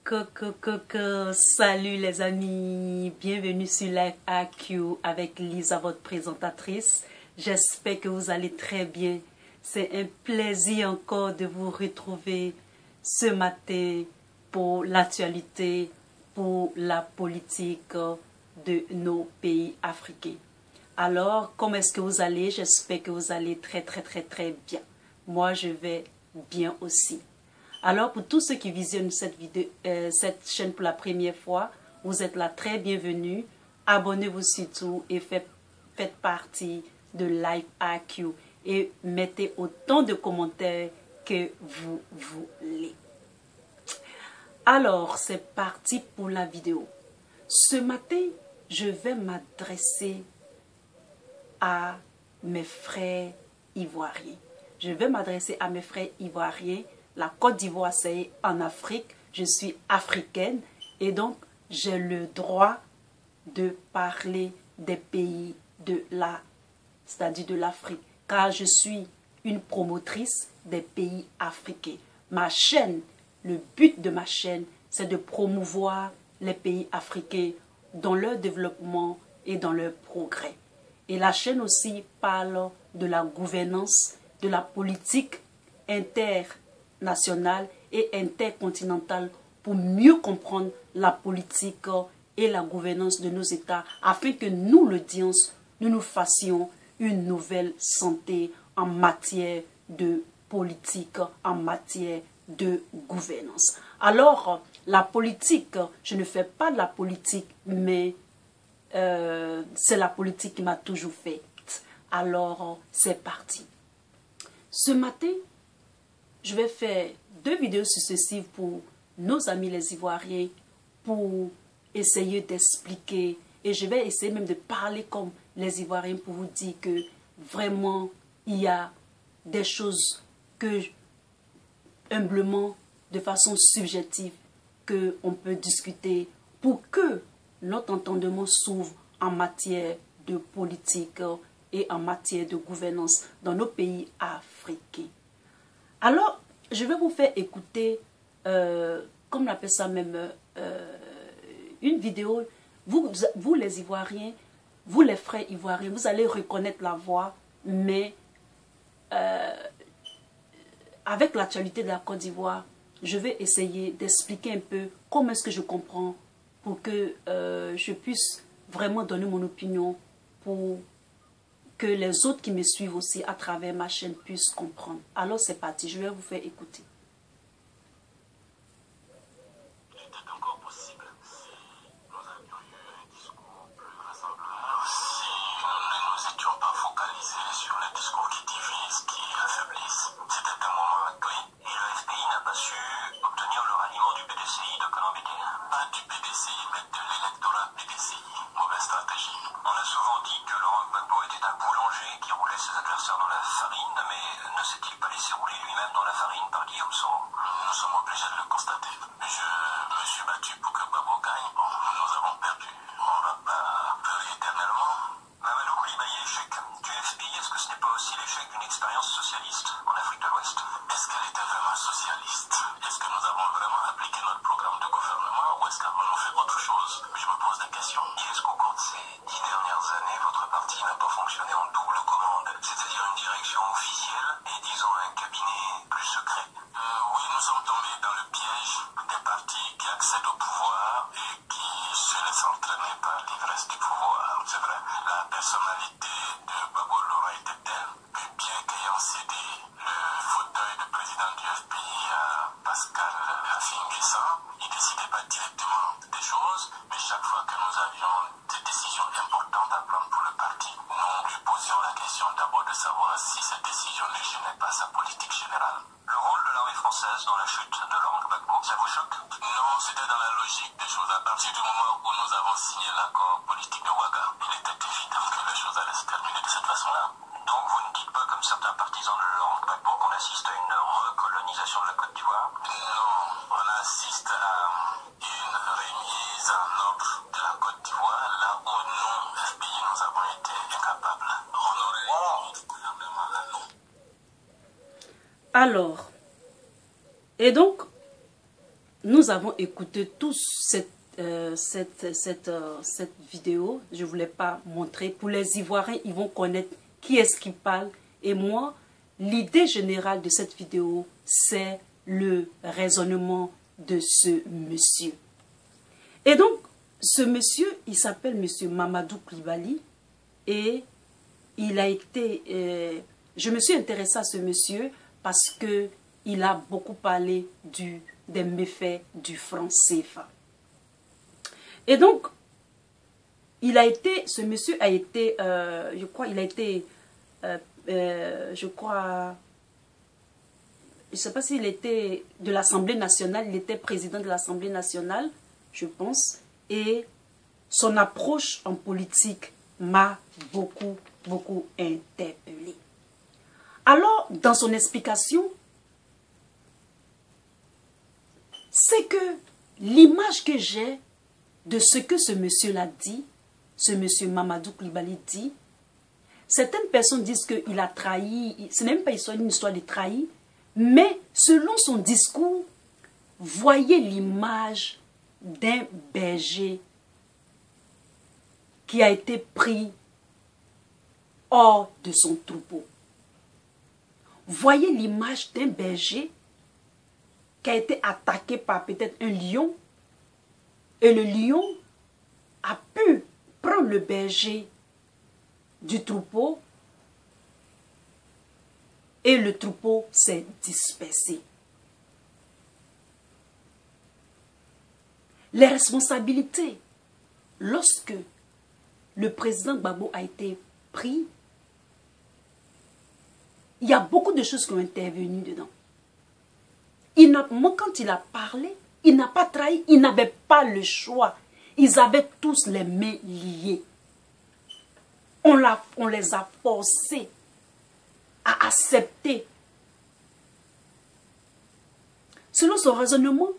Salut les amis, bienvenue sur Live AQ avec Lisa, votre présentatrice. J'espère que vous allez très bien. C'est un plaisir encore de vous retrouver ce matin pour l'actualité, pour la politique de nos pays africains. Alors, comment est-ce que vous allez? J'espère que vous allez très bien. Moi, je vais bien aussi. Alors, pour tous ceux qui visionnent cette chaîne pour la première fois, vous êtes là très bienvenue. Abonnez-vous surtout et faites partie de Live AQ et mettez autant de commentaires que vous voulez. Alors, c'est parti pour la vidéo. Ce matin, je vais m'adresser à mes frères ivoiriens. Je vais m'adresser à mes frères ivoiriens. La Côte d'Ivoire, c'est en Afrique. Je suis africaine et donc j'ai le droit de parler des pays c'est-à-dire de l'Afrique, car je suis une promotrice des pays africains. Ma chaîne, le but de ma chaîne, c'est de promouvoir les pays africains dans leur développement et dans leur progrès. Et la chaîne aussi parle de la gouvernance, de la politique internationale et intercontinentale pour mieux comprendre la politique et la gouvernance de nos États afin que nous, l'audience, nous fassions une nouvelle santé en matière de politique, en matière de gouvernance. Alors, la politique, je ne fais pas de la politique, mais c'est la politique qui m'a toujours fait. Alors, c'est parti. Ce matin, je vais faire 2 vidéos successives pour nos amis les Ivoiriens pour essayer d'expliquer et je vais essayer même de parler comme les Ivoiriens pour vous dire que vraiment il y a des choses que humblement, de façon subjective, qu'on peut discuter pour que notre entendement s'ouvre en matière de politique et en matière de gouvernance dans nos pays africains. Alors, je vais vous faire écouter, comme on appelle ça même, une vidéo. Vous les Ivoiriens, vous les frères ivoiriens, vous allez reconnaître la voix, mais avec l'actualité de la Côte d'Ivoire, je vais essayer d'expliquer un peu comment est-ce que je comprends pour que je puisse vraiment donner mon opinion pour que les autres qui me suivent aussi à travers ma chaîne puissent comprendre. Alors c'est parti, je vais vous faire écouter. Alors, et donc, nous avons écouté tous cette vidéo. Je ne voulais pas montrer. Pour les Ivoiriens, ils vont connaître qui est-ce qui parle. Et moi, l'idée générale de cette vidéo, c'est le raisonnement de ce monsieur. Et donc, ce monsieur, il s'appelle monsieur Mamadou Coulibaly. Et il a été... je me suis intéressée à ce monsieur parce que il a beaucoup parlé des méfaits du franc CFA. Et donc, ce monsieur a été, je crois, il a été, je crois, je ne sais pas s'il était de l'Assemblée nationale, il était président de l'Assemblée nationale, je pense, et son approche en politique m'a beaucoup interpellée. Alors, dans son explication, c'est que l'image que j'ai de ce que ce monsieur-là dit, ce monsieur Mamadou Coulibaly dit, certaines personnes disent qu'il a trahi, ce n'est même pas une histoire de trahi, mais selon son discours, voyez l'image d'un berger qui a été pris hors de son troupeau. Voyez l'image d'un berger qui a été attaqué par peut-être un lion, et le lion a pu prendre le berger du troupeau et le troupeau s'est dispersé. Les responsabilités, lorsque le président Gbagbo a été pris, il y a beaucoup de choses qui ont intervenu dedans. Moi, quand il a parlé, il n'a pas trahi, il n'avait pas le choix. Ils avaient tous les mains liées. On les a forcés à accepter. Selon son raisonnement,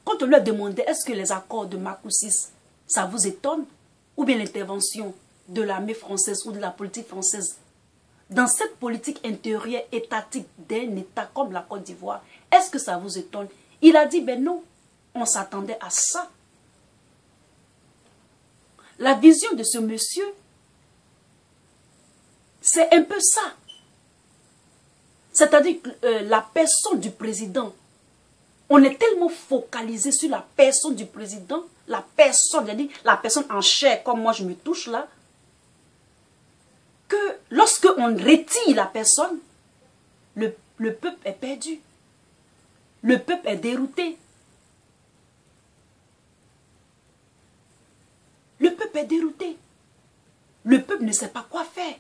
quand on lui a demandé est-ce que les accords de Makoussis, ça vous étonne, ou bien l'intervention de l'armée française ou de la politique française, dans cette politique intérieure étatique d'un État comme la Côte d'Ivoire, est-ce que ça vous étonne? Il a dit, ben non, on s'attendait à ça. La vision de ce monsieur, c'est un peu ça. C'est-à-dire que la personne du président, on est tellement focalisé sur la personne du président, la personne en chair, comme moi je me touche là, que lorsque on retire la personne, le peuple est perdu. Le peuple est dérouté. Le peuple est dérouté. Le peuple ne sait pas quoi faire.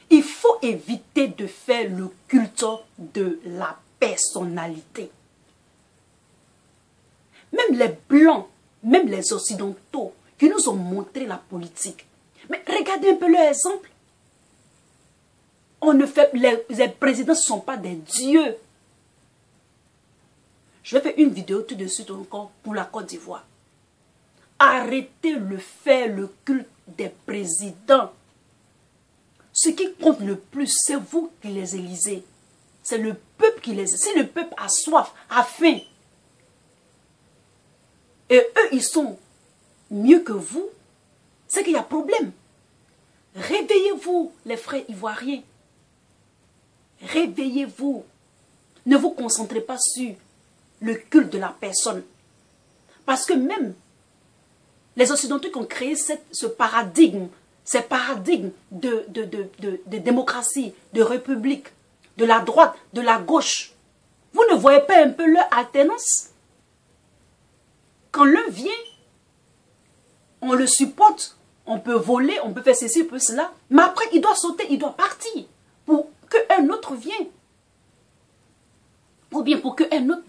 Il faut éviter de faire le culte de la personnalité. Même les Blancs, même les Occidentaux qui nous ont montré la politique. Mais regardez un peu leur exemple. Les présidents ne sont pas des dieux. Je vais faire une vidéo tout de suite encore pour la Côte d'Ivoire. Arrêtez de faire le culte des présidents. Ce qui compte le plus, c'est vous qui les élisez. C'est le peuple qui les... Si le peuple a soif, a faim, et eux, ils sont mieux que vous, c'est qu'il y a problème. Réveillez-vous, les frères ivoiriens. Réveillez-vous. Ne vous concentrez pas sur le culte de la personne. Parce que même les Occidentaux qui ont créé ce paradigme, ces paradigmes de démocratie, de république, de la droite, de la gauche, vous ne voyez pas un peu leur alternance? Quand l'un vient, on le supporte, on peut voler, on peut faire ceci, on peut cela, mais après il doit sauter, il doit partir pour qu'un autre vienne. Ou bien pour qu'un autre,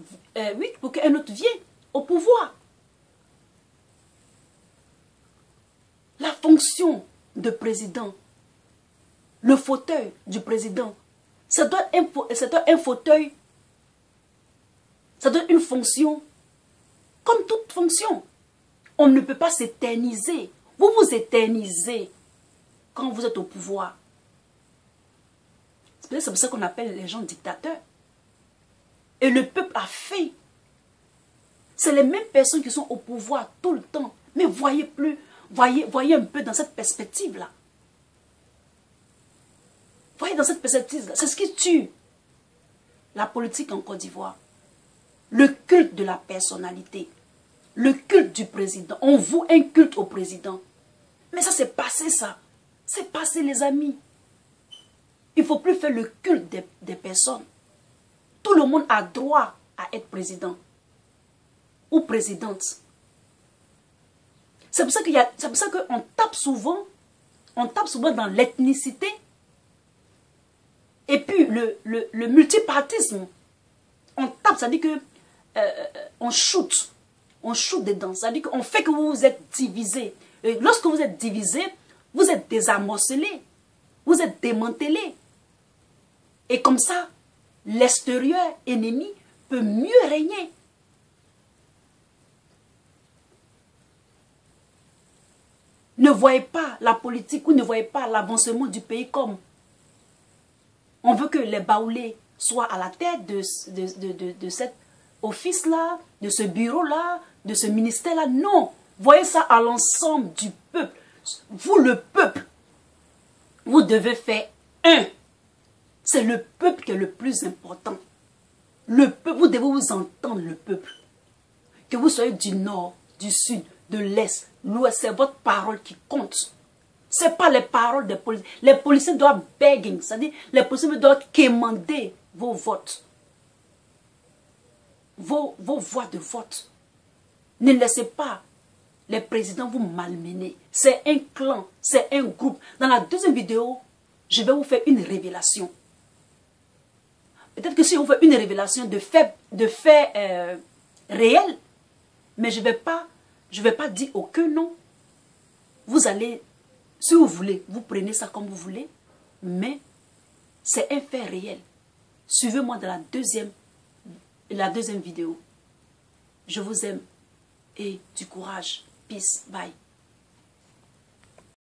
pour qu'un autre vienne au pouvoir. La fonction de président, le fauteuil du président, ça doit être un fauteuil, ça doit être une fonction comme toute fonction. On ne peut pas s'éterniser. Vous vous éternisez quand vous êtes au pouvoir. C'est pour ça qu'on appelle les gens dictateurs. Et le peuple a faim. C'est les mêmes personnes qui sont au pouvoir tout le temps. Mais voyez un peu dans cette perspective-là. Voyez dans cette perspective-là. C'est ce qui tue la politique en Côte d'Ivoire. Le culte de la personnalité. Le culte du président. On voue un culte au président. Mais ça, c'est passé, ça. C'est passé, les amis. Il ne faut plus faire le culte des personnes. Tout le monde a droit à être président ou présidente. C'est pour ça qu'on tape souvent dans l'ethnicité et puis le multipartisme. On tape, ça dit que on shoot dedans. Ça dit qu'on fait que vous êtes divisé. Et lorsque vous êtes divisé, vous êtes désamorcelé, vous êtes démantelé. Et comme ça, l'extérieur ennemi peut mieux régner. Ne voyez pas la politique ou ne voyez pas l'avancement du pays comme on veut que les baoulés soient à la tête de cet office-là, de ce bureau-là, de ce ministère-là. Non, voyez ça à l'ensemble du peuple. Vous, le peuple, vous devez faire un. C'est le peuple qui est le plus important. Le peuple, vous devez vous entendre, le peuple. Que vous soyez du nord, du sud, de l'est, l'ouest, c'est votre parole qui compte. Ce n'est pas les paroles des policiers. Les policiers doivent begging, c'est-à-dire les policiers doivent quémander vos votes. Vos voix de vote. Ne laissez pas les présidents vous malmener. C'est un clan, c'est un groupe. Dans la deuxième vidéo, je vais vous faire une révélation. Peut-être que si on fait une révélation de faits réels, mais je ne vais pas dire aucun nom. Vous allez, si vous voulez, vous prenez ça comme vous voulez, mais c'est un fait réel. Suivez-moi dans la deuxième vidéo. Je vous aime et du courage. Peace. Bye.